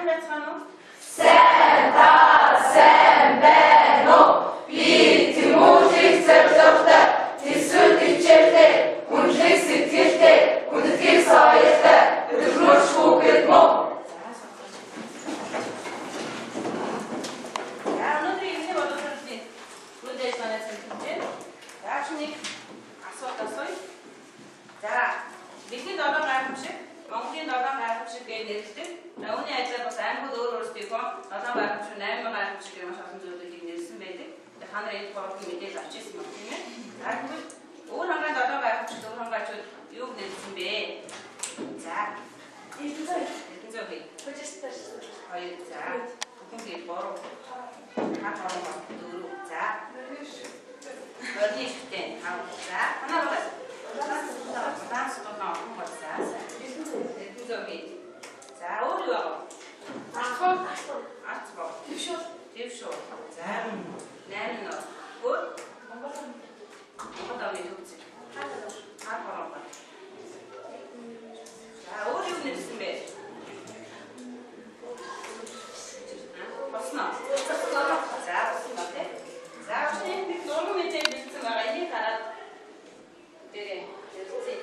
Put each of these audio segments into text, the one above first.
Сайн байцгаана уу? Сайн байна уу? Би Тимоти зорилготой, эсвэл хичээлтэй, үнэлэх сэтгэлтэй, үнэлэх соёлтой, өдөрмөж хүүхэд мөн. Өнөөдрийн иргэний боловсролын үйл ажиллагааны цэнтрээр яашны асуулт асууя. За, бидний 7 гайхамшиг, Монголын 7 гайхамшиг гэж нэрлэдэг. Үүний ажлаар бас аймагуд өөр өөрсдийнхөө 7 гайхамшиг, 8 гайхамшиг гэх маш олон зүйлүүдийг нэрлсэн байдаг. Та нар энэ гурвын мэдээлэл авчихсан байна тийм ээ. Тэгвэл өөр хангаан 7 гайхамшиг, өөр хангаачууд юу нэрлсэн бэ? За. Эрдэнэзөө хий. Хоёр. За. Бүгд 3. Хатараа 4. За. Өөрийнхтэй 5. За. Манай багаас. Данс тоноо за. Эрдэнэзөө хий. За, өөр юу аа? Арт. Твшүүр. За. 8 нөө. Өөр? Монгол амын төвчл. Хатараа. За, өөр юу нэрлсэн бэ? Босноо. За, босноо тий. За, очны нэг зураг мэдээ бичсэн байгаа. Энийг хараад дээрээ зэрэгцээ.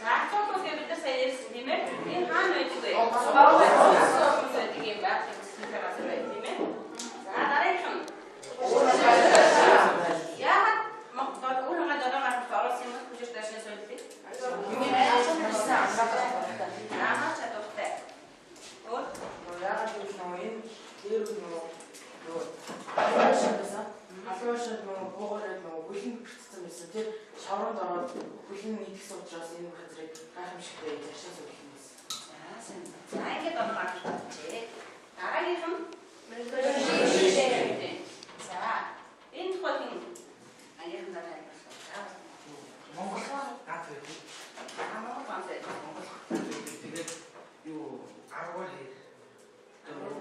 За, томос бид нар сайн ярьсан тийм ээ. Энэ хаана байдаг вэ? Тэгээд юм байна. Синтагаас байна тийм ээ. За, дараагийн. Яагаад Монгол өөрөөр дараагаар орос юм гэж дэшнээс үлдээ? Яагаад чадвартай? Өөр? Яагаад гэвэл энэ дээр нөгөө халуушаад нөгөө буугараад нөгөө бүлэн бэртсэн байсан. Тэр шавранд ороод бүлэн идэх учраас энэ газрыг гайхамшигтай заршин суулгах юм байсан. За, сайн. За, ингээд онцгой. Дараагийнх нь за, энэ тухайн аяхан дараа байсан. Монгол ганц байдаг. Монгол ганц байдаг. Тэгээд юу аргуул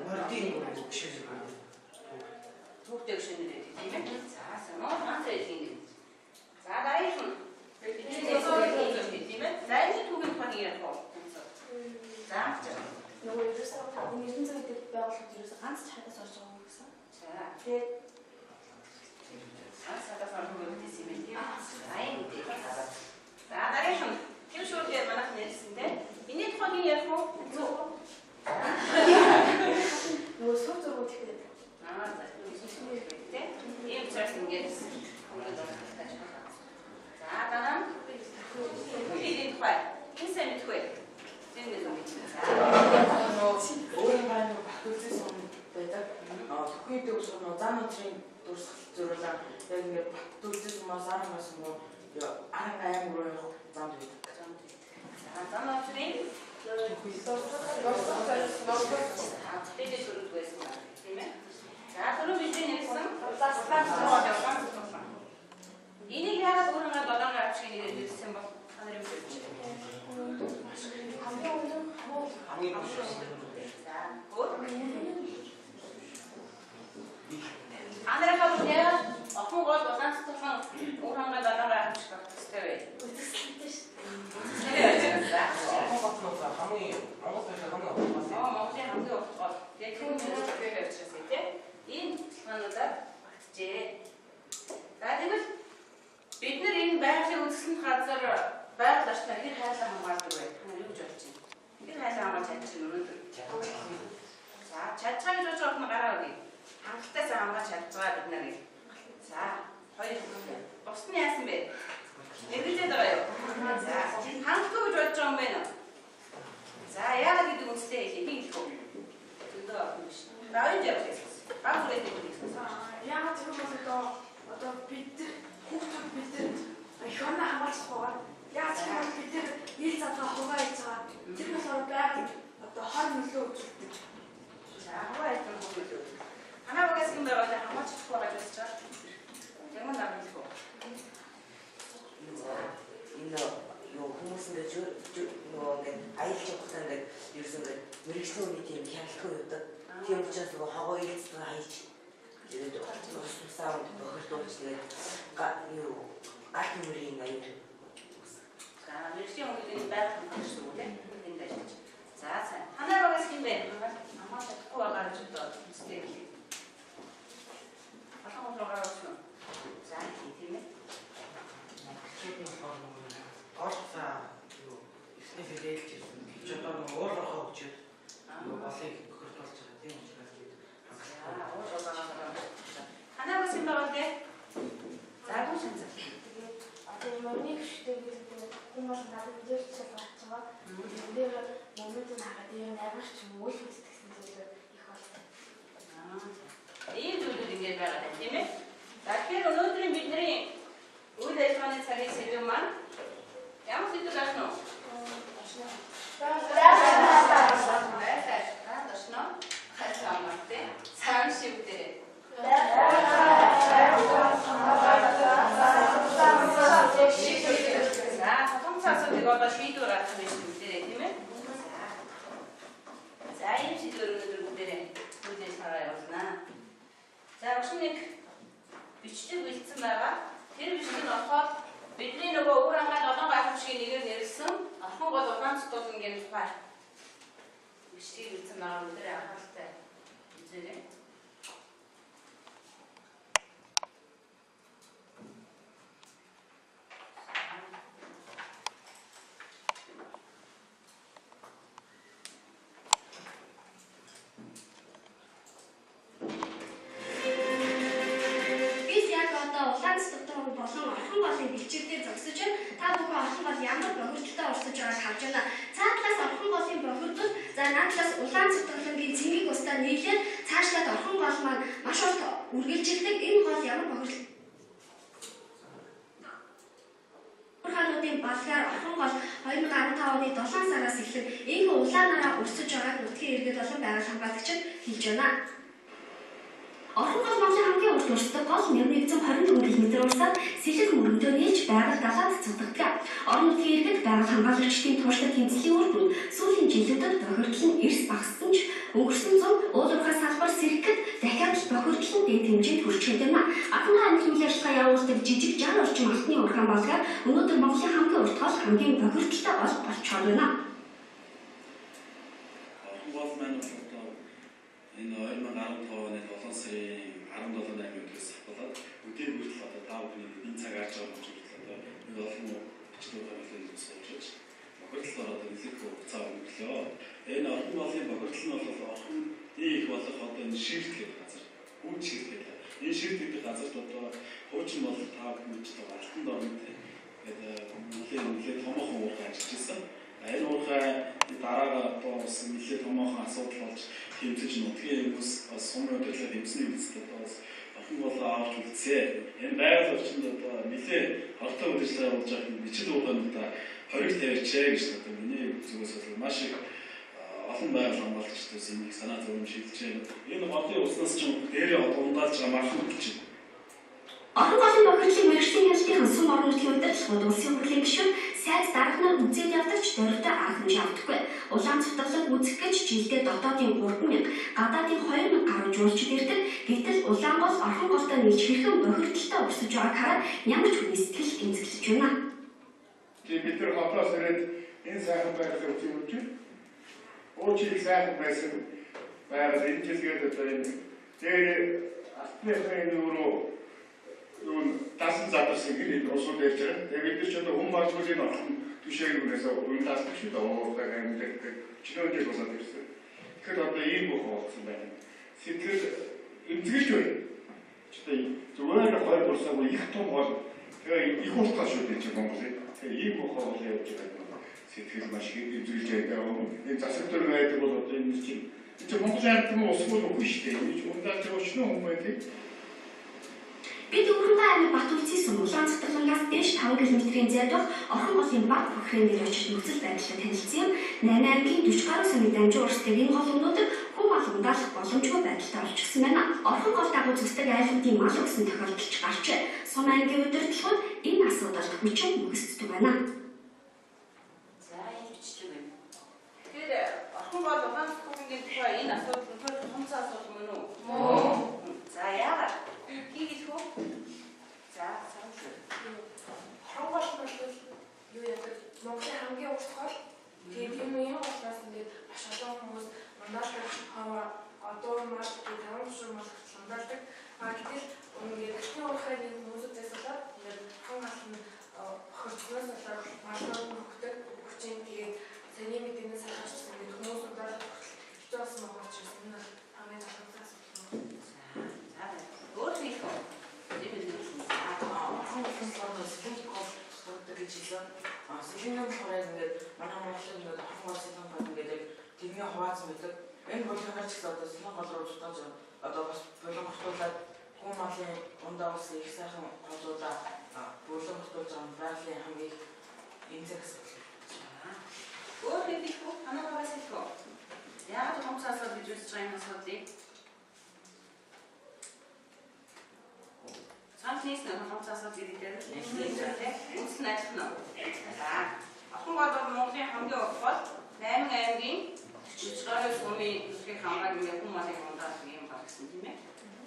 мөрдийн биш үү? Түүхтэй шинээр тийм ээ. За, сайн. Монгол ганц байдаг юм. За, дараагийнх нь тийм ээ. За, энэ түүхийн тухайн ярих уу? За, нөгөө ерөөсөө нэгэн цаг дээр байгууллагад ерөөсөө ганц чадаас орж байгаа юм гэсэн. за. Тэгээд Садаас орох үгтэй юм тийм. Айн үү. За, дараагийнх нь тэр шүүрээр манайх нэрсэн тийм. Миний тухайн ярих уу? нөгөө сүр зургууд их байдаг. За, тийм. Ийм цаас ингээд. За, дараа нь бидний тухай. Энэ сайн мэдэх вэ? Тэнд нэг юм. За. Өөрийн байна уу батүлцээс юм байдаг. Төхний дөрс нөгөө зам өдрийн дурсгал зөрүүлээ. Яг ингээд батүлцээс хүмүүс арамаас нөгөө арга аим руу явах замд байдаг. За, зам өдрийн тэгээд дөрөв байсан байна. Тийм ээ. За, дөрөв бидний нэрсэн. Энийг яагаад өөрөөр 7 гайхамшиг нэрээр нэрсэн бол та нарын мэдээж. Хамгийн гол шүү. За, өөр. Андрахаа яа охин гол болон цэцэн өөрөөр 7 гайхамшиг багтстай бай. Хамгийн Монгол байсан хамгийн Монголын хамгийн гол. Яг тийм нэг учраас тийм. Энэ цэцлэгнүүдээр багтжээ. За, тэгвэл бид нар энэ байгалийн үзэсгэлэн газар байгаль орчныг хэр хайлан хамгаалдаг вэ? Та нар юу гэж бодож байна? Хэр хайлан хамгаалж чадчих юм өнөөдөр? За, чадчихаа гэж бодож байгаа гараа өгье. Хангалттай хамгаалж чадчихаа бид нар. За, хоёр. Бусны яасан бэ? Нэгэлдээд байгаа юу? За, хангалтгүй гэж бодож байгаа юм байна уу? За, яагаад гэдэг үнэтэй хэлээ. Би хэлэх үү? Зөндөө авах юм биш. Давид явах гэсэн. Баг үрээд хэлсэн. Яагаад гэвэл одоо бид хүүхдүүд бидэнд их оноо хамгаалах байгаа. Яагаад гэвэл бид ил задгаа хугаа хийж байгаа. Тэр болохоор байгаль одоо хор нөлөө үзүүлдэг. За, хугаа хийж байгаа нөлөө. Манай багаас юм байгаад хамгаалчих байгаа гэж бодож байгаа. Ямар намын хэлэх үү? Энэ юу хүмүүсэндээ нөгөө ингээд аялал явахдаа ингээд ерөөсөн ингээд мэрэгчлийн үний тийм хяналтгүй байдаг. Тийм учраас нөгөө хогоо ийцтэй хайж тэгээд усаа бохирдуулж тэгээд юу гал нүрийн аяр. За, мэрэгчлийн үний байх юм гэсэн үг тийм. Энд ажиллаж. За, сайн. Манай багаас юм бэ? Хамгаалах өөрийнхөө сэтгэсэн зүйлүүд их бол. Ийм зүйлүүд ингэж байгаа даа тийм ээ. За тэгэхээр өнөөдрийн бидний үйл ажиллагааны цагийн сэдв маань ямар сэдв байна вэ? Сайн шивдээ. Асуудыг одоо шийдвэр гаргах юм шивдээ тийм ээ. За ийм шийдвэр өнөөдөр бүгдээрээ үйл ажиллагаа явуулнаа. За өчнөг бичдэг бэлдсэн байгаа. Тэр бичиг нь болохоор бидний нөгөө өвөр хамгаалал олон гайхамшигын нэгээр нэрлсэн орхон гол улаан цутуулын гэмт тухай бичгийг бэлдсэн байгаа өнөөдөр анхааралтай үзээрэй. Үргэлжилдэг энэ гол ямар бохирдол балгаар орхон гол 2015 оны 7 сараас эхлэн энэ улаанаараа өрсөж байгааг нутгийн иргэд болон байгаль хамгаалагчид хэлж байна. Орхон гол Монголын хамгийн урт өрсөдөг гол 1124 км урсаад сэлэг мөрөндөө нийлж байгаль далаад цугтдаг. Орон нутгийн иргэд байгаль хамгаалагчдын тууштай тэмцлийн үр дүн сүүлийн жилүүдэд бохирдол нь эрс багассан ч өнгөрсөн зам уулуурхаас салбар сэргэхэд дахиад бохирдол нь дэд хэмжээнд хүрчээд байна. Анхны амьд үйл ажиллагаа явуулдаг жижиг 60 орчим алтны ургаан балгаар өнөөдөр Монголын хамгийн урт гол хамгийн бохирдолтой гол болчиход байна. Орхон гол маань энэ 2015 оны 7 сарын 17-ны өдрөөс хавталаад өдөр бүртэл одоо та бүхний энэ цаг арч байгаа юм шиг одоо энэ олон бичлэг байгууллагын суулж бохирдол ороод нэлээд хугацаа өнгөрлөө. Энэ орхон голын бохирдол нь бол орхон их болох одоо энэ ширт гэдэг газар. Үн ширт гэдэг. Энэ ширт гэдэг газарт одоо хуучин бол та бүхэн ч одоо алтан дорнод гэдэг нэлээд томоохон уурхай ажиллаж байсан. Энэ уурхай дараагаар одоо бас нэлээд томоохон асуудал болж тэмцэж нутгийн хүмүүс сум удирдлага тэмцэний үстэд бас орхон голоо авч үлдсээ. Энэ байгаль орчинд одоо нэлээд хортой удирдлага явуулж байгаа бичил уурхайнуудаа хориг тавьчээ гэж одоо миний зүгээс бол маш их олон байгаль хамгаалагчдаас энийг санаа зовж шилжиж байна. Энэ голын уснаас ч дээрээ одоо ундаалж байгаа маршрут гэж байна. Орхон голын бохирдлын мэргэжлийн хэлтийн сум орон нутгийн удирдлагууд улсын хурлын гишүүд сайд дарга нар үзээд явдаг ч дөрөвдөө анхамж авдаггүй. Улаан цутгалыг үзэх гэж жилдээ дотоодын 3,000, гадаадын 2,000 гаруй жуулчид ирдэг. Гэтэл улаан гол орхон голтой нийлж хэрхэн бохирдолтой өрсөж байгааг хараад ямар ч хүний сэтгэл гэмцэглэж байна. Бид нар хотоос ирээд энэ сайхан байдлыг үзүүлж уучлал сайхан байсан байгаад энэ жилгээд одоо энэ дээр алтны нүүрөө тасан задарсан гинэ усууд ярьж байгаа. Тэгээд бид нар ч одоо хүн боловсролын орхон түшээгнээс уйлаас шүү дээ. Уурдаг амьдаг чинөөдөө болоод ирсэн. Тэгэхээр одоо ийм бүх болсон байна. Сэтгэл эмзэглэж байна. Зүгээр хоёр бурсаагүй их том бол тэгээ их устгах шүү дээ чи Монголыг. Тэгээ ийм бүх бол явж байгаа. Сэтгэл маш их эмзэглэж байгаа. Энэ засаг төр байдаг бол одоо энэ чинь Монголын амьтан усгүй үгүй шүү дээ. Энэ чинь ундааж байгаа ч нөө хүмүүс тийм. Бид Өвөрмөй аймаг Батүлцийн сум улаан цутгалангаас дээш 5 км-ийн зайд байх орхон голын баг бүхрийн дээр очиж нөхцөл байдлаа танилцсан. 8 аймгийн 40 гаруй сумын дамжин урсдаг энэ гол өнөөдөр хүн мал ундаалах боломжгүй байдалтай болчихсон байна. Орхон гол дагуу зүсдэг айлуудын мал өгсөн тохиолдолч гарчээ. Сум аймгийн удирдлагууд энэ асуудалд хүчин мөгсдөг байна. За энэ бичдэг юм. Тэгэхээр орхон гол улаан цутгалын тухай энэ асуудал нь томцоо асуудал мөн үү? Мөн. За яагаад? Хийх үү? За санаа. Орхон гол нь бол юу яадаг? Монголын хамгийн урт гол. Тэгээд юм энэ голоос ингээд маш олон хүмүүс ундаалдаг хаваа одоо маш их таван шуурмал ундаалдаг. Гэтэл ингээд ашны уурхайны хүмүүсээс болоод ингээд орхон гол нь хөрцнөөс болоод малнууд нөхдөг. Хүчин тэгээд саний мэдээс хашиж ингээд хүмүүс ундаалдаг. Хитэ болсон байгаа ч гэсэн энэ хамгийн асуудал асуудал. Сэлэний болохоор ингээд манай Монголын ингээд орхон голын ингээд тэрний хуваалцсан байдаг. Энэ болгоомж гэсэн одоо Солонгол руу зутаж одоо бас болгоомжтуулаад гумалын ундаа ус их сайхан голуудаа болгоомжтуулж байгаа байгалийн хамгийн энэ зэрэгс. Өөр хэдийхүү анаагаа хэлэхгүй. Яг томцаасаа гэж үзэж байгаа юм асуудлыг Самтнис нэг томцаасаа гэдэг нь үс найдах нь. За ахын гол Монголын хамгийн их бол 8 аймгийн жижигхэн сүмийн үсгийн хамгааллын хүмүүст ундаа юм байна гэсэн тийм ээ.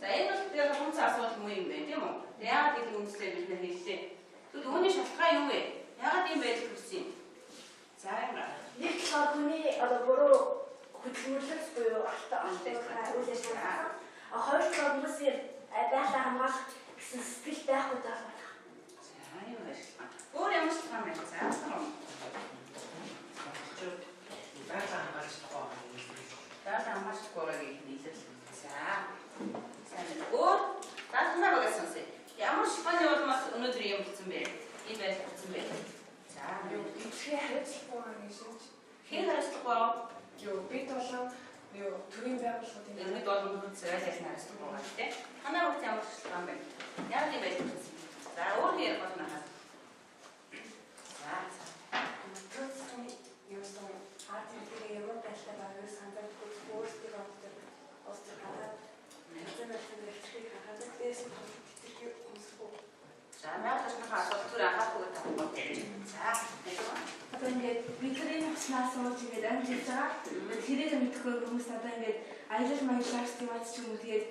За энэ бол тэр томцоо асуудал муу юм байна тийм үү? Яагаад гэдэг үндэслэл бид нэр хэллээ. Тэгвэл үүний шалтгаан юу вэ? Яагаад ийм байдал төрсөн юм? За юм байна. Нэг талаар хүний одоо буруу хөдөлмөрлөлт буюу автаа үйлээс байна. Хоёр талаар хүмүүсийн байгалаа хамгаалах гэсэн сэтгэл байхгүй даа. За юм байна. Өөр ямар ч юм байна. За. Байгалаа хамгаалж байгаа юм. Байгалаа хамгаалж байгаа нийлэл. За. Сайн. Өөр таатнаа багасан. Ямар шпаны улмаас өнөөдөр юм болсон бэ? Энэ байдал болсон бэ? За. Юу гэдгийг хариуцлахгүй гэж шинж. Хэн хариуцлахгүй? Юу бид болон юу төрийн байгууллагууд Бид олон хүнсээс хариуцлахгүй байгаа тийм. Танаа бүгд ямар шалтгаан бэ? Яг ийм байдал болсон. За өөр ярих болно хаа. За. Төцсөн юусан хааtiin Европ байлаа байгаа сандаг өөрсдөө авдаг остой хадаад нэгэн электрик хадаад дэс тэтгэх өмсгөө. За наадах нь асуудал түр анхаарахгүй тавьдаг. За. Одоо ингээд бидний хаснаас ууж ингээд амжилт байгаа. Тэрээр мэдхгүй хүмүүс одоо ингээд аялал маялаар стимац ч юм уу тэгээд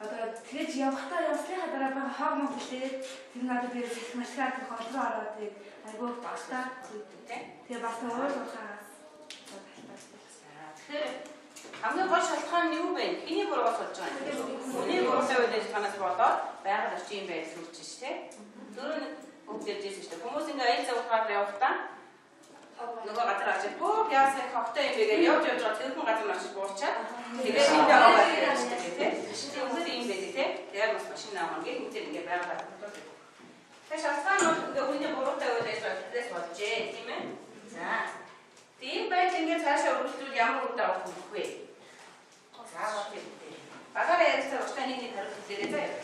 одоо тэгэж явахтаа явсныхаа дараа байгаа хог мөн тэгээд тэр надад би машгаад гол руу ороод тэгээд айгүй багтаа тэгээд бас өөр ухаас. Тэгэхээр хамгийн гол шалтгаан нь юу вэ? Хэний буруугаас болж байгаа юм? Хүний буруутай үйл ажиллагаанаас болоод байгаль орчин байдал үүсэж шүү дээ. Дөрөв бүгдээр жийсэн шүү дээ. Хүмүүс ингээ аялал зургаар явахдаа нөгөө газар очиж бүх яасан хогтой юм béгээ явж байгаа тэрхэн газар очиж буурчаад тэгээд энэ дагаа байна шүү дээ тийм. Үнэхээр юм байдаг тийм. Тэгээд бас машин авах гэх мэт ингээ байгаад байна. Тэгэхээр шалтгаан нь ингээ хүний буруутай үйл ажиллагаанаас болжээ тийм ээ. За. Тийм байдал ингээ цаашаа өргөжлүүл ямар үр дагавар өгөх вэ? За тийм. Багаараа ярьсан учраас нэг хариулт дээрээ заяа.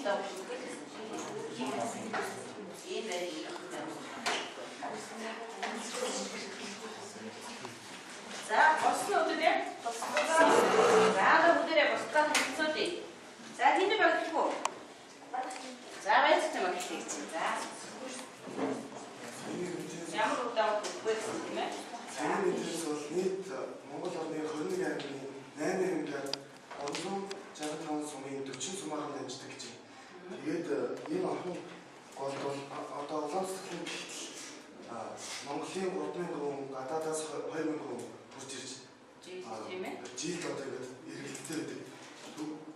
дагуу шүлгээс. Ийм байх юм. За, босно өдөрөө. За, өдөрөө босдоо хэлцүүдээ. За, тэнд багтах уу? За, баярлалаа магтчих. За. Ямар удаа үгүй юм бэ? Сайн мэдээс бол нийт Монгол орны 21 аймгийн 8 аймгаар 365 сумын 40 сумаар дамждаг гэж байна. Тэгээд энэ охин гол бол одоо улаан цэцлийн Монголын 3,000 хүн гадаадаас 2,000 хүн хурж ирж байна. Тийм ээ. Жилд одоо ингэж эргэлттэй байдаг.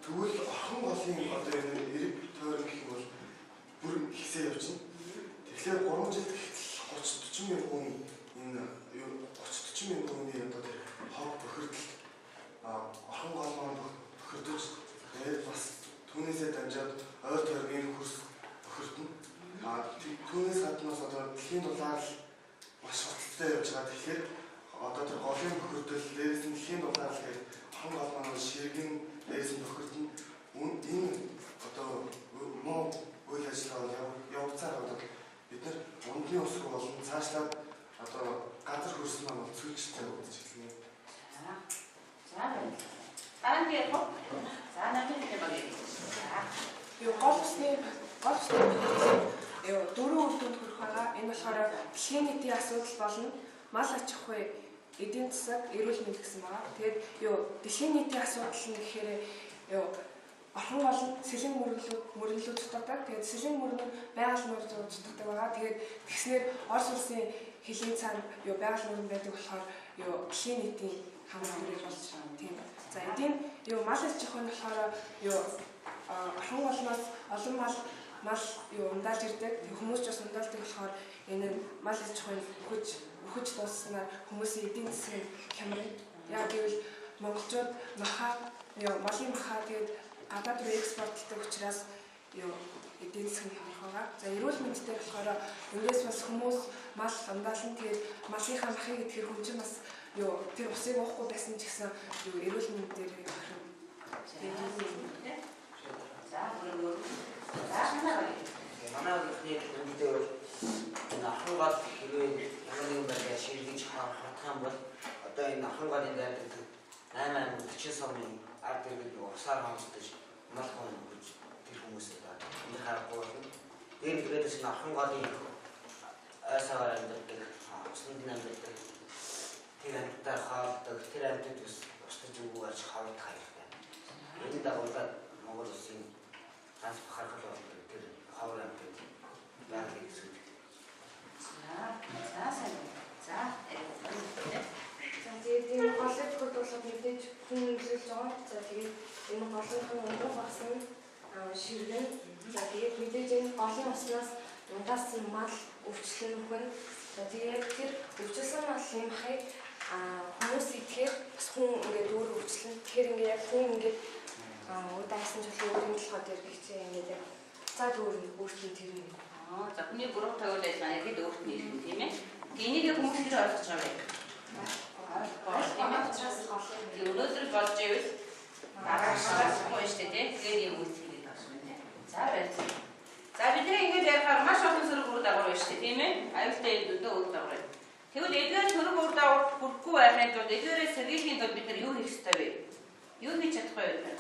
Тэгвэл охин голын одоо энэ эрэг тойрон гэх юм бол бүр ихсээ явчихна. Тэгэхээр 3 жилд гэтэл 30-40 мянган хүн энэ 30-40 мянган хүний одоо тэр хог бохирдол охин гол маань бохирдож тэгээд бас түүнээсээ дамжаад ойр тойргийн хөрс бохирдно. Түүнээс гаднаас одоо дэлхийн дулаар маш хурцтай явж байгаа. Тэгэхээр одоо тэр голын бохирдол дээрээс нь дэлхийн дулаар тэгээд охин гол маань ширгэн дээрээс нь бохирдно. Энэ одоо муу үйл ажиллагаа явагцаар одоо бид нар ундрын ус руу болон цаашлаад одоо газар хөрсөн маань цүлжтэй бодож эхэлнэ. За байна. Тарангийн хог. За намайг багий. За. Юу голсны дөрөв үр дүнд хүрэх байгаа. Энэ болохоор дэлхийн нийтийн асуудал болон мал аж ахуй, эдийн засаг, эрүүл мэнд гэсэн байгаа. Тэгээд дэлхийн нийтийн асуудал нь гэхээр орхон гол нь сэлэн мөрөнлүүд дутагдав. Тэгээд сэлэн мөрөн нь байгаль мөрөн дутагдав байгаа. Тэгээд тэгснээр Орос улсын хэлийн цаана байгаль мөрөн байдаг болохоор дэлхийн нийтийн хамгаалалт болж байгаа. Тийм. За эдийн мал аж ахуй нь болохоор орхон голноос олон мал ундаалж ирдэг. Хүмүүс ч бас ундаалдаг болохоор энэ мал аж ахуйн өгөж дууснаар хүмүүсийн эдийн засгийн хямрна. Яг гэвэл монголчууд малын махаа тэгээд гадаад руу экспортлдог учраас эдийн засгийн хямрах байгаа. За эрүүл мэндтэй болохоор эндээс бас хүмүүс мал ундаална. Тэгээд малынхаа махыг идэхээр хүн чинь бас тэр усыг уухгүй байсан ч гэсэн эрүүл мэнд дээр харин за өөрөө манай ихний үндээр ахын гол хэрвээ ямар нэгэн байдлаар ширгэж харах юм бол одоо энэ ахын голын дайрдаг 840 сумын ард иргэд усаар хамтдаж мал хүн гэж тэр хүмүүсээ энэ харахгүй байна. Тэгээд тэрээс энэ ахын голын асаар амьддаг усны амьддаг тэр амьдтай хаалдаг тэр амьдад ус устж өгөөж хаврах хэрэгтэй. Энэ дагуулад Монгол улсын ганц бахархал тэр хавар амьтад байгааг үздэг. За тэгээд энэ голын төгөлд болохоор мэдээж хүн нөлөөлж байгаа. За тэгээд энэ голынхын өндөр багсан ширгэн. За тэгээд мэдээж энэ голын уснаас ундаасан мал өвчлөн нөхөн. За тэгээд тэр өвчлсөн малын махыг хүмүүс идэхээр бас хүн ингээд өөр өвчлөн. Тэгэхээр ингээд яг хүн ингээд удаагсан чөлөө өөрийн толгой дээр бичээ ингээд яг цаад өөртөө тэр юм. за хүний бүрэг тавиул ажиллагаа ихэд өөрт нь ирэх юм тийм ээ. Энийг хүмүүс хэрэг ойлгож байгаа юм. Өнөөдөр болж ивэл дараагаас гоё штэ тийм. Тэгээд юм үйлчлэх гэж байна тийм. За баярлалаа. За бидний ингэж ярихаар маш олон сөрөг үр дагавар байна штэ тийм ээ. Аюултай өдөө үр дагавар. Тэгвэл эдгээр сөрөг үр дагавар хүрхгүй байхын тулд эдгээрээ сэргийхийн тулд бид нар юу хийх ёстой вэ? Юу хийж чадах вэ?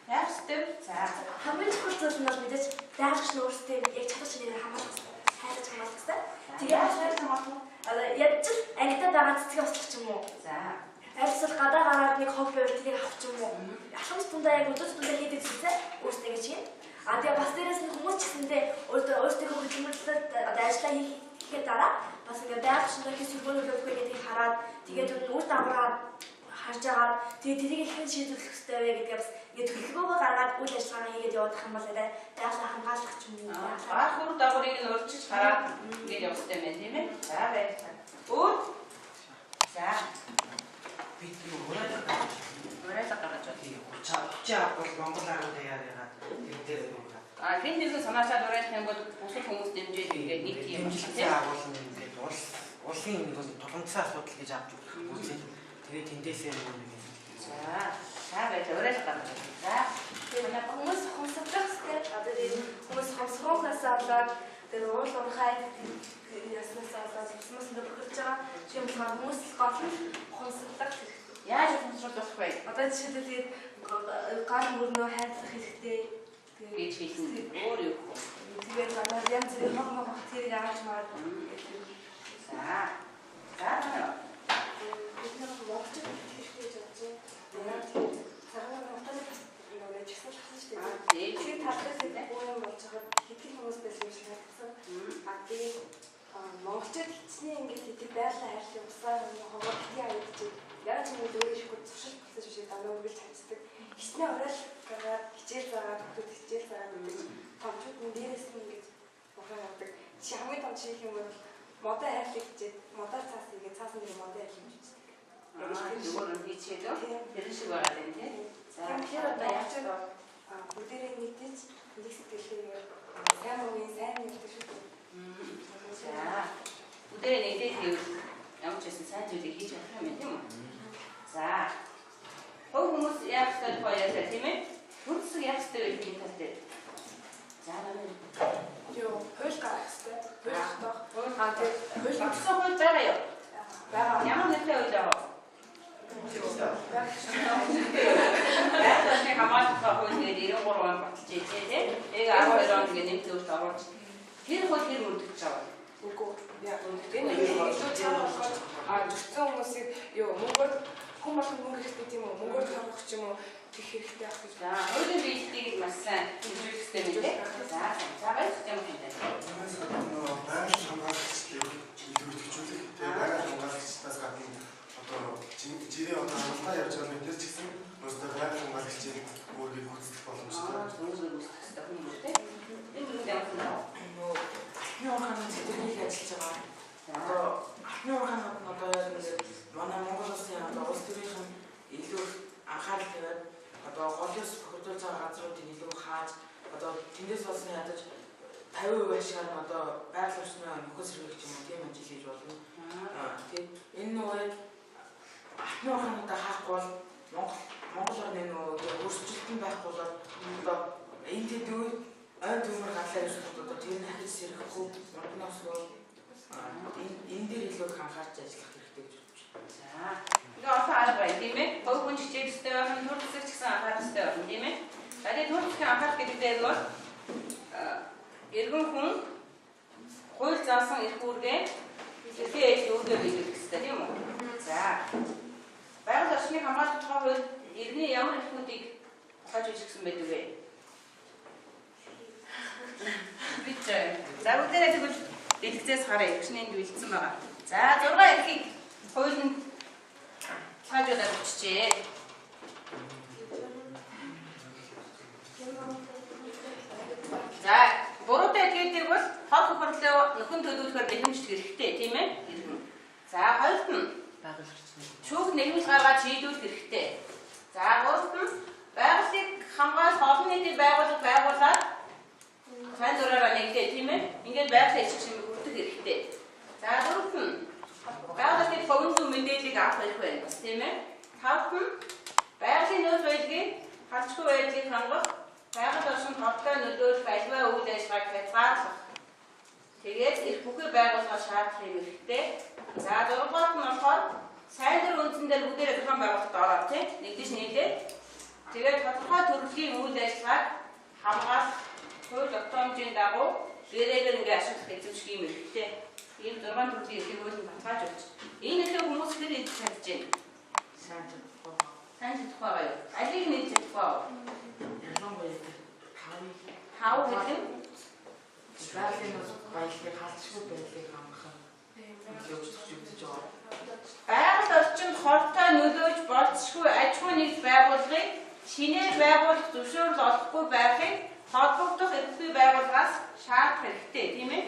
Яарстай. За хамгийн чухал зүйл нь мэдээж дайрагч нь өөрсдөө яг чадах шинээр хамгаалах хайрч хамгаалах хэрэгтэй. Тэгээд хайрч хамгаалах яг ч ангидаа байгаа цэцгийг ослох ч юм уу. за Айлсэл гадаа гараад нэг хог байвал тэрийг авах ч юм уу. Алхамж тундаа яг өдөр тундаа хийдэг зүйлээ өөрсдөө гэж юм. Тэгээ бас дээрээс нь хүмүүс ч гэсэндээ өөртөө хөдөлмөрлөлөд ажиллаа хийхэд дараа бас ингээд дайрагч нь хийх сүргөөнөл өгөх гэдгийг хараад тэгээд үр дагавраа харж байгаа. Тэгээд тэрийг хэрхэн шийдвэрлэх хэрэгтэй вэ гэдгээ бас ингээд төлөвлөгөөгөө гаргаад үйл ажиллагаа хийгээд явах юм бол дайрагчаа хамгаалах ч юм уу. Баах үр дагаврыг нь урьдчилж хараад ингээд явах хэрэгтэй байна тийм ээ. За баярлалаа. Өөр за бид урайлаг гаргаж байна. Чаа бол Монгол ард яагаад тэр хэн нэгэн санаачаад урайлах юм бол бусад хүмүүс дэмжиж ингээд нэг тийм хэлцээ агуулна ингээд улсын нэг тулгымцсан асуудал гэж авч үзээ. Тэгээд тэндээсээ нэг за баярлалаа. Урайлаг гаргаж байна. За тэгээд манай хай яснасаа хүмүүс нэг бохирч байгаа. Тийм хүмүүс гол нь хонсолдог хэрэгтэй. Яаж хонсолдох вэ? Одоо жишээлбэл гал мөрнөө хайрлах хэрэгтэй. Гэж хэлсэн. Өөр юу? Тэгээд одоо янз бүрийн хог тэрийг авч маад. За. Бид нэг монголч хэрэгтэй гэж бодож байна. Цагаан монголч нэг чигсэл хасаж байгаа. Тэгээд талаас нь өөр болж байгаа хэдхэн хүмүүс байсан юм шиг харагдсан. Тэгээд монголчууд хичнээн ингээд хэдий байрлал хайрлах усаа хогоо бити аядж яаж юм өөрөө шиггүй туршилт болсон шиг данаа үргэлж хайцдаг. Хичнээн орол гараад хичээл заагаад бүгд хичээл заагаад гэдэг томчууд нь дээрээс нь ингээд ухаан авдаг. Чи хамгийн том шиг юм бол модоо хайрлах гэж модоо цаас игээ цаасан дээр модоо хайрлах гэж байна. Зүгээр нь хийчихээ дөө. Тэр шиг байгаа юм тий. За тэгэхээр одоо яаж бүгдээрээ нийтэж нэг сэтгэлээр сайн үеийн сайн нэгдэг шүү дээ. За. Бүгдээрээ нийтээ хийвэл ямар ч байсан сайн зүйлийг хийж чадах юм тийм үү? За. Хөө хүмүүс яаж гэж боёлоо тийм ээ? Хүрсэг яаж гэж хэлэх хэрэгтэй. За намайг Юу, хөл гарах хэрэгтэй. Хөл тэгээд хөл өгсөн хөл зараа юу? байгаа. Ямар нэртэй хөл аа? Яагаад хамаатан хөл гэдэг 93 он баталж ижээ тийм. Яг 12 он гэдэг нэмт өөрт оруулж. Тэр хөл хэр мөрдөж байгаа. Үгүй. Яг энэ илүү цаана болохоор зөвхөн хүмүүсийг юу мөнгөөр хүн болгон мөнгө хэрэгтэй тийм үү? Мөнгөөр харах ч юм уу гэх хэрэгтэй ах гэж. За, хуулийн биелэлийг маш сайн хэмжих хэрэгтэй мэлээ. За, баяр юм байна. Байгаль хамгаалагчдыг илүүрчүүлэх. Тэгээ байгаль хамгаалагчдаас гадна одоо жирийн одоо хамгаалаа явж байгаа бид нар ч гэсэн өөрсдөө байгаль хамгаалагчдыг өөрийг гүйцэтгэх боломжтой. Өөрөөр гүйцэтгэх хүмүүс тийм. Энэ зүйл ямар юм бэ? Ахны ургааны зэвсэг ажиллаж байгаа. Одоо ахны ургаанууд нь одоо манай Монгол улсын одоо улс төрийн илүү анхаарал тавиад одоо голоос бохирдуулж байгаа газруудыг илүү хааж одоо тэндээс болсон ядаж 50% ашгаар нь одоо байгаль орчны нөхөс хэрэглэж юм уу тийм ажил хийж болно. Тэгээд энэ нөгөө ахны ургаануудаа хаахгүй бол Монгол орны нөгөө өөрчлөлтөнд байхгүй бол одоо энэ төдөө ой төмөр галаа ирсэн одоо тэр нь хахиж сэрэхгүй модноос энэ дээр илүү анхаарч ажиллах хэрэгтэй гэж бодож байна. За. Ингээ олон арга байна тийм ээ. Хог хүн хичээх хэрэгтэй байна, төрөлсөж ч гэсэн анхаарах хэрэгтэй байна тийм ээ. Тэгээд төрөлхийн анхаарах гэдэг дээр бол иргэн хүн хууль заасан эрх үүргээ эрхээ ээж өөрөөр биелүүлэх хэрэгтэй тийм үү? За. Байгаль орчныг хамгаалж байгаа хууль иргэний ямар эрхүүдийг хааж үзсэн байдаг вэ? Бичээ. За бүгдээрээ тэгвэл дэлгэцээс харъя. Эхнээнд бэлдсэн байгаа. За 6 эрхийг хуулинд хаажуулаад өччихье. За буруутай гэдэг бол хол хохирлоо нөхөн төлөвлөхөөр нэхэмжлэх хэрэгтэй тийм ээ? За хоёрт нь шүүх нэхэмж гаргаад шийдүүлэх хэрэгтэй. За гуравт нь байгалыг хамгаалах олон нийтийн байгууллага байгуулад сайн дураараа нэгдээ тийм ээ? Ингээд байгалийн эсрэг шимийг хүртэх хэрэгтэй. За дөрөвт нь байгалийн богино мэдээллийг авах хэрэгтэй байна тийм ээ? Тавт нь байгалийн нөөц байдлыг халдшгүй байдлыг хангах, байгаль орчинд хортой нөлөөлөх аливаа үйл ажиллагааг хязгаарлах. Тэгээд их бүхий байгууллага шаардах юм хэрэгтэй. За дөрөвт нь болохоор сайн дөр үндсэн дээр бүгдээрээ зохион байгуулалт ороод тийм нэгдэж нийлээ. Тэгээд тодорхой төрөлхийн үйл ажиллагааг хамгаалах хууль тогтоомжийн дагуу гэрээгээр ингээ ашиглах эзэмших юм хэрэгтэй. Ийм 6 төрлийн эрхийг хуулинд баталгааж өгч. Энэ эрхийг хүмүүс хэн эзэж чадж байна? Сайн чадахгүй. Сайн чадахгүй байгаа юу? Алийг нь чадахгүй байгаа. Ялангуяа 5 гэдэг байгалийн баялагийг халдшгүй байдлыг хангах илүү зөвшөөрдөж байгаа. Байгаль орчинд хортой нөлөөж болцсохгүй аж ахуй нэгж байгууллагыг шинээр байгуулах зөвшөөрөл олохгүй байхыг холбогдох эрхтэй байгууллагаас шаардах хэрэгтэй тийм ээ.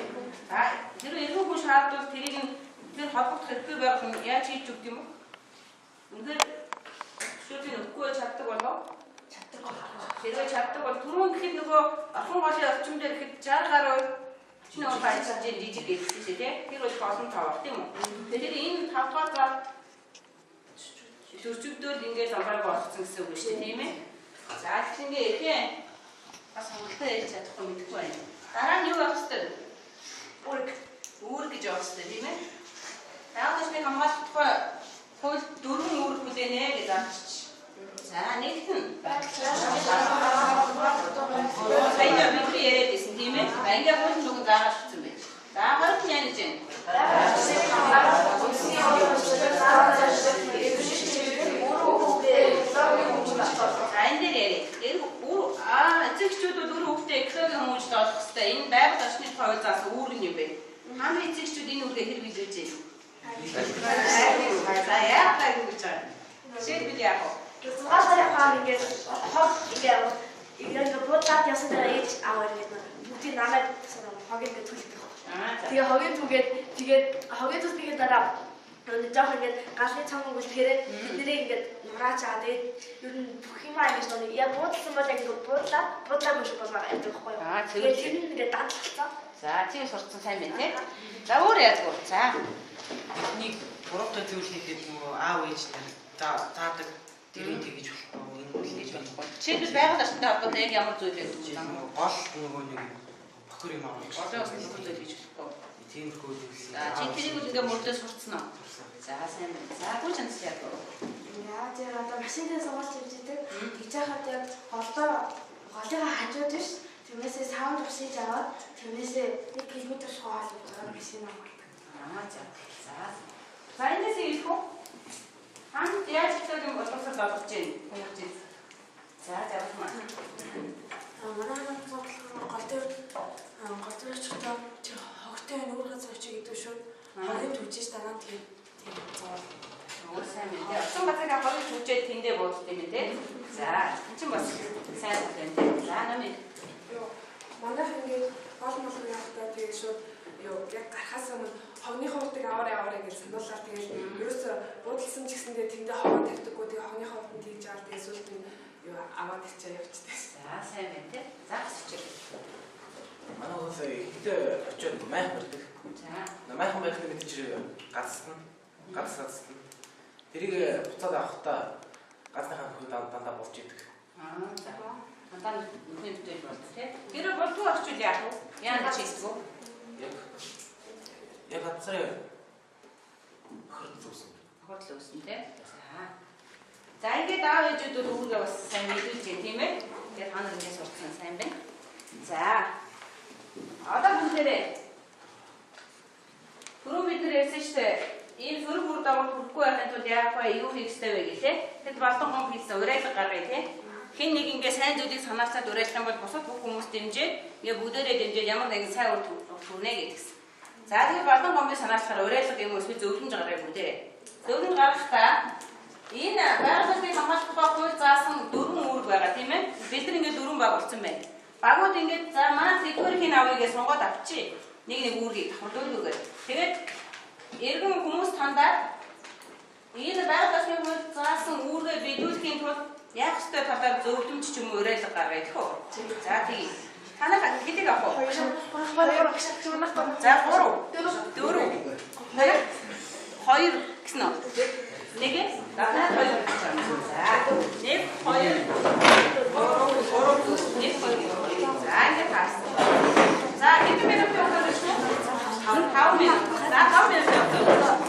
За тэр эрхүү хүн шаардвал тэрийг тэр холбогдох эрхтэй байгууллага яаж хийж өгдөг юм бэ? Үнээр зөвхөн өгөхгүй чаддаг болов? Чаддаг болов. Тэрээ чаддаг бол түрүүн гэхэд нөгөө орхон голын орчин дээр гэхэд 60 гаруй чиний баяжж жижиг гэсэн тийм. Тэр бол олон тавар тийм үү? Тэгэхээр энэ 5 дугаар төрчигдөл ингээд амбар болгоцсон гэсэн үг шүү дээ тийм ээ. За тэгэхээр эрхээ бас хангалттай ярьж чадахгүй мэдэхгүй байна. Дараа нь юу авах вэ? Үүрэг гэж явуулсан тийм ээ. Байгаль орчныг хамгаалах тухай хууль 4 үүрэг хүлээнэ гэж авчиж. За нэгт нь. Баяа бидний яриад байсан тийм ээ. Баяа хууль нь үгүй заагаад ирсэн байх. За харин яа гэж вэ? Энд дээр эцэгчүүд бол өөр хүүхдээ экологийн хүмүүжлэлд олох хэрэгтэй. Энэ байгаль орчны тухай заасан үүрэг юм бэ. Хамгийн эцэгчүүд энэ үүргээ хэрэг хийж байна. За яах гэж байна. Жишээлбэл яах вэ? 6 сарын хаар ингээд хог ингээд бодлаад ясан дээр ээж аваар гэдэг. Бүгдийг намайг хогийн дээр түлхэх. Тэгээ хогийн түлхэхэд дараа нэг жоох ингээд галны цанг үлдэхээр нэрээ ингээд нураач аа тэгээд ер нь бүх юм аа ингэж нэг яг буудлсан бол яг ингээд буудлаагүй шиг болмаа гэдэг байхгүй юу. Тэгээд тэр нь ингээд дадлцсан. За тийм сурцсан сайн байна тий. За өөр яадгүй. За Нэг гуравтай зөвлөхийхэд нөгөө аав ээж нар заадаг дэрийн тэгж болохгүй энэ үл хийж болохгүй. жишээлбэл байгаль орчинтой холбоотой яг ямар зүйл байдаг вэ? Гол нөгөө нэг бохор юм аа. Одоо бас нэг зүйл хийж болохгүй. Тиймэрхүү зүйлс. За чи тэрийг үл ингээ мөрдөө сурцсан уу? За сайн байна. За гоо чанц яах вэ? Яа тэр одоо машинтай суулж явждаг. Тэгж яхад яг голыгаа хажууд биш. Тэрнээсээ саунд усхийж аваад тэрнээсээ 1 км шоол байгаа машин авдаг. За. За эндээс ирэх үү? Ханд яаж хэлдэг юм боловсрол олгож байна. Хүмүүс чинь. За явах маа. Манай гол дээр очихдоо хогтой нүүр газар очиж гэдэг шүү. Хогийн түжиж дараа тэгээд зоо. Өөр сайн байна. Очин газрын хогийн түжээд тэндээ буудсан юм тий. За энэ чинь бас сайн байна. За нэмээ. Манай ингээд гол мөн явахдаа тэгээд шууд яг гарахаас өмнө хогны хурдыг аваарай гэж сануулгаар тэгээд ерөөсө буудалсан ч гэсэндээ тэндээ хогоо тавьдаггүй тэгээд хогны хурдыг тийж аваад тэгээд сүүлд нь аваад ичээ явчихдаг. За сайн байна тий. За хэвчээ. Манай улс ихтэй очиод майх барьдаг. За. Майхан байхны мэдээж гацсан. Тэрийг буцаад авахдаа газрынхаа хүү дандаа болж идэг. За. Дандаа нүхний дэвж болдог тий. Тэр болдгоо очиж яах вэ? Яа гэж хийдэг вэ? Яг газрын хөрд үүсэн. Хөрд үүсэн тий. За ингээд аав ээжүүд өөргөө бас сайн мэдүүлж байна тийм ээ. Тэгээд та нар ингээд сурцсан сайн байна. За. Одоо бүгдээрээ түрүү бид нэр ярьсан шүү дээ. Энэ сөрөг бүр даваад хүрэхгүй байхын тулд яах вэ? Юу хийх ёстой вэ гэлээ. Тэгэд балдан гом хийсэн урайлаг гаргая тий. Хэн нэг ингээ сайн зүйлийг санаачаад урайлах юм бол бусад бүх хүмүүс дэмжээ. Ингээ бүгдээрээ дэмжээд ямар нэгэн сайн үр төрнэ гэдгсэн. За тэгээд балдан гомыг санаачаар урайлаг юм эсвэл зөвлөмж гаргая бүгдээрээ. Зөвлөмж гаргахдаа энэ байгаль орчныг хамгаалах тухай хууль заасан 4 үүрэг байгаа тийм ээ. Бид нар ингээ 4 баг болсон байна. Багууд ингээд за манай сэдвэрийн авъя гэж сонгоод авчи. Нэг үүргийг давхарлуулгүйгээр. Тэгээд эргэн хүмүүс тандаа энэ байгаль орчны хууль заасан үүргээ биелүүлэхийн тулд яг ёстой талаар зөвлөмж ч юм уу урайлаг гаргая гэх үү. За тийм. Танах хэдийг авах вэ? 2. За 3. 2 гэсэн үү? Нэг дахиад 2 гэж байна. За 1 2 1 2 за ингэ таас. За хэдэн минут явах вэ? 5 минут. За 5 минут явах.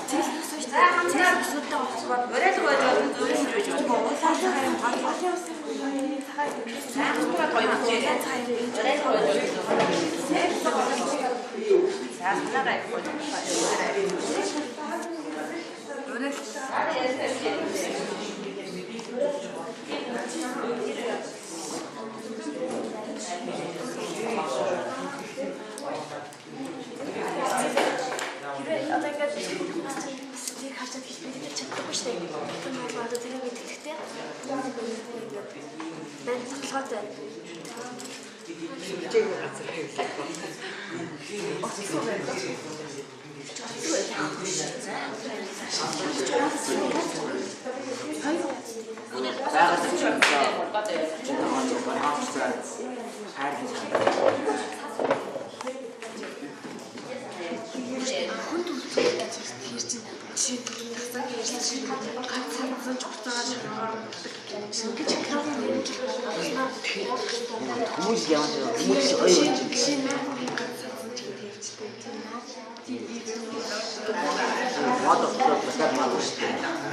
За хамтдаа өсөлтөө болцгоод урайлаг байж болно зөвлөмж байж болно. За хамтдаа тойлож ирээ. Урайлаг байж болно. За санаагаа явах. Хүмүүс яваад хүмүүс ойр. Мод офлоод басаад маа шүү дээ.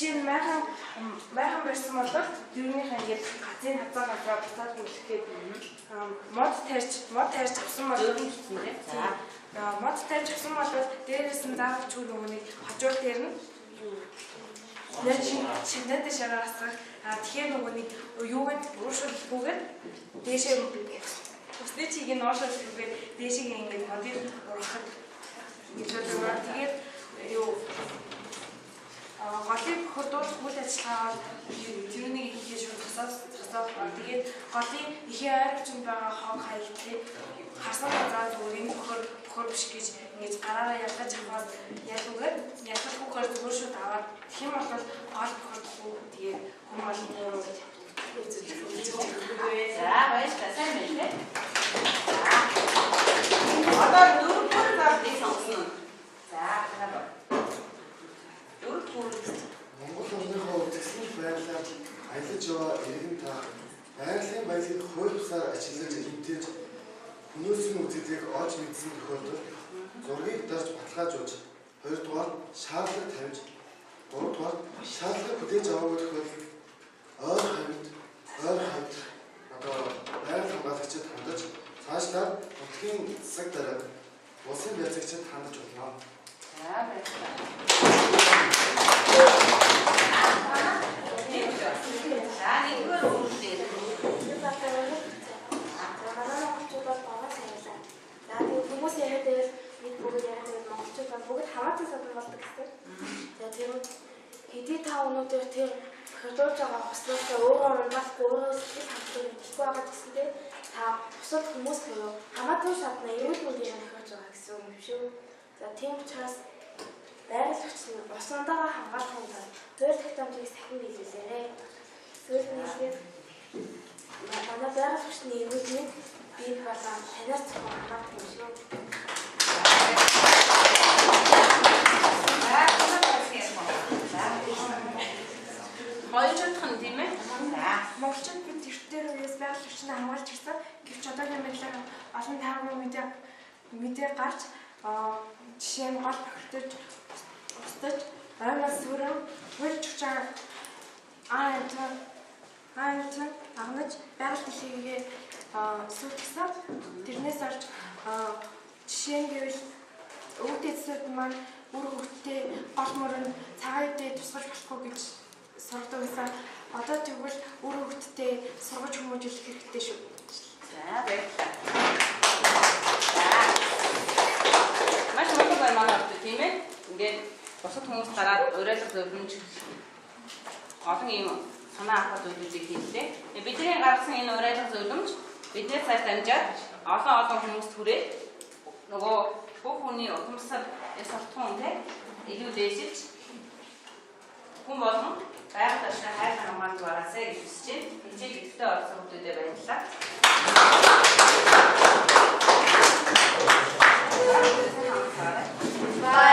Жишээ нь майхан барьсан бол дөрвийнхээ ингээд газрын хазаа газраа буцаад үлдэхэд мод тарьж авсан бол мод тарьж авсан бол дээрээс нь заавал ч нөгөө нэг хожуур дээр нь шинэтэй шагаасах тэгэхээр нөгөө нэг юуг ууршуулгүйгээр дээшээ усны чигийг ноошуулгүйгээр дээшээ ингээд модыг урахад ингэж тэгээд юу голыг хурдуулах үйл ажиллагаа тэрнийг хийж хасаад тэгээд голын ихээ ойролцонд байгаа хог хаягдлыг харсан газар зүгээр энэ бохор биш гэж ингэж гараараа ялгаж аваад ялгүйгээр ялгах хүүхээр зүгээр шууд аваад тэгэх юм бол гол бохордохгүй тэгээд хүмүүс За баярлалаа сайн байна. Одоо дөрөвдүгээр зардыг сонгосон. За Монгол орныхоо үзэсгэлэн байрлал аялаж яваа иргэн та байгалийн баялагийг хуульсаар ажиглаж эмтээж хүмүүсийн үзэгдлийг олж мэдсэн тохиолдолд зургийг дарж баталгаажуулж, хоёрдугаар шаардлага тавьж, гуравдугаар шаардлага хүлээж аваагүй тохиолдолд ойр хавьд одоо байгаль хамгаалагчид хандаж цаашлаад нутгийн засаг дарга улсын байцаагчид хандаж болно. За баярлалаа. За нэгдүгээр үргэлжлүүлээ. Хүмүүс яриад байвал бид бүгд яриад байвал монголчууд бүгд хамаатан садан болдог гэсэн. Тэгээд хэдий та өнөөдөр тэр хөдөлж байгаа хуслаасаа өөрөө урамдахгүй өөрөө сэтгэл хангалуун идэхгүй байгаа гэсэндээ та бусад хүмүүс буюу хамаатан шатны эрүүл мэндийн хангаж байгаа гэсэн үг юм шүү. За тийм учраас байгалийн хүчин усандаага хамгаалах нь зөв тогтоомжийг сахин биелүүлээрэй. Зөв нийлээд манай байгалийн хүчний эрүүл мэнд бий болон танаас зөвхөн хамгаалах юм шүү. Хоёрдугаар нь тийм ээ. монголчууд бид эртнээр үеэс байгаль орчныг хамгаалж ирсэн. Гэвч одоогийн байдлаар олон тайван мэдээ гарч жишээ нь гол бохирдож устдаж аймаг сүрэн хөлж чаар аантан агнаж байгаль дэлхийгээ сүйтгэсэн. Тэрнээс орж жишээ нь гэвэл өвд эцсүүд маань үр хөвгтөө гол мөрөнд цагаан үедээ тусгаж болохгүй гэж сурдаг байсан. Одоо тэгвэл үр хөвгтдээ сургаж хүмүүжүүлэх хэрэгтэй шүү. За баярлалаа. Маш мундаг байна манай орд тийм ээ. Ингээд бусад хүмүүс гараад уриалга зөвлөмж олон юм санаа авах зүйлүүдийг хийлээ. Бидний гаргасан энэ уриалга зөвлөмж бидний цааш дамжаад олон хүмүүст хүрээ нөгөө бүх хүний утамсар салтхан үнтэй илүү дээшилж хүн болгон байгаль орчныг хайрлан хамгаалж байгаасай гэж хүсэж байна. Хичээл идэвхтэй орсон хүмүүстээ баярлалаа.